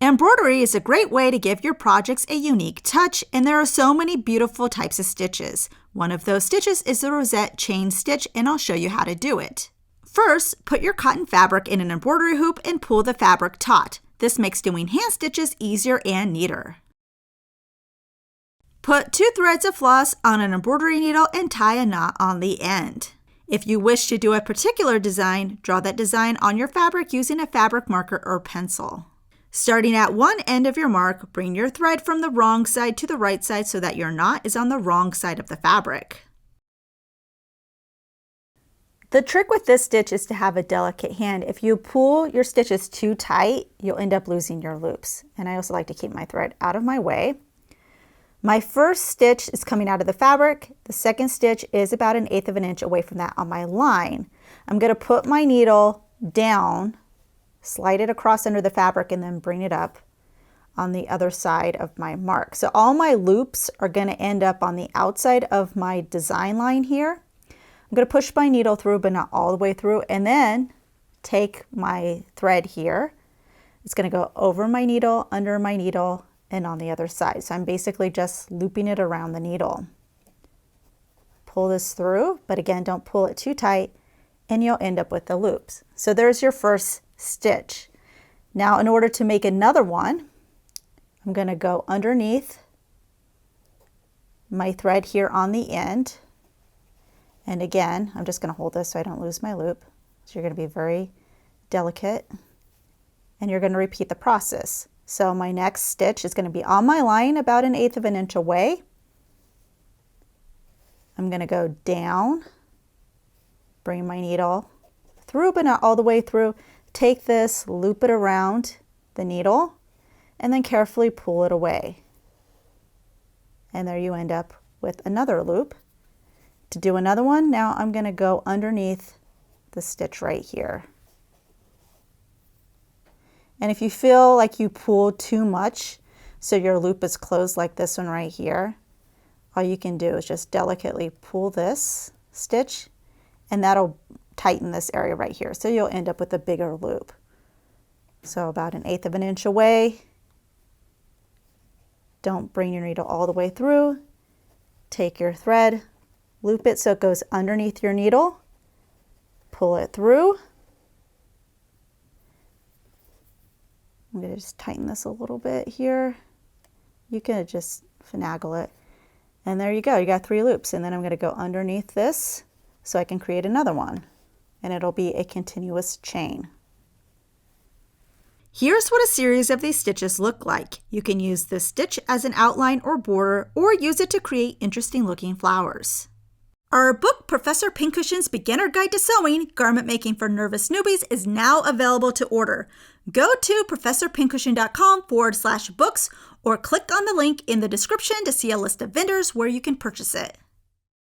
Embroidery is a great way to give your projects a unique touch, and there are so many beautiful types of stitches. One of those stitches is the Rosette Chain Stitch, and I'll show you how to do it. First, put your cotton fabric in an embroidery hoop and pull the fabric taut. This makes doing hand stitches easier and neater. Put 2 threads of floss on an embroidery needle and tie a knot on the end. If you wish to do a particular design, draw that design on your fabric using a fabric marker or pencil. Starting at one end of your mark, bring your thread from the wrong side to the right side so that your knot is on the wrong side of the fabric. The trick with this stitch is to have a delicate hand. If you pull your stitches too tight, you'll end up losing your loops. And I also like to keep my thread out of my way. My first stitch is coming out of the fabric. The second stitch is about 1/8 of an inch away from that on my line. I'm going to put my needle down, slide it across under the fabric, and then bring it up on the other side of my mark. So all my loops are going to end up on the outside of my design line here. I'm going to push my needle through, but not all the way through, and then take my thread here. It's going to go over my needle, under my needle, and on the other side. So I'm basically just looping it around the needle. Pull this through, but again, don't pull it too tight, and you'll end up with the loops. So there's your first stitch. Now, in order to make another one, I'm going to go underneath my thread here on the end. And again, I'm just going to hold this so I don't lose my loop. So you're going to be very delicate, and you're going to repeat the process. So my next stitch is going to be on my line about 1/8 of an inch away. I'm going to go down, bring my needle through, but not all the way through. Take this, loop it around the needle, and then carefully pull it away. And there you end up with another loop. To do another one, now I'm going to go underneath the stitch right here. And if you feel like you pulled too much, so your loop is closed like this one right here, all you can do is just delicately pull this stitch, and that'll tighten this area right here. So you'll end up with a bigger loop. So about 1/8 of an inch away. Don't bring your needle all the way through. Take your thread, loop it so it goes underneath your needle, pull it through. I'm going to just tighten this a little bit here. You can just finagle it. And there you go, you got 3 loops. And then I'm going to go underneath this so I can create another one. And it'll be a continuous chain. Here's what a series of these stitches look like. You can use this stitch as an outline or border, or use it to create interesting looking flowers. Our book, Professor Pincushion's Beginner Guide to Sewing, Garment Making for Nervous Newbies, is now available to order. Go to professorpincushion.com/books or click on the link in the description to see a list of vendors where you can purchase it.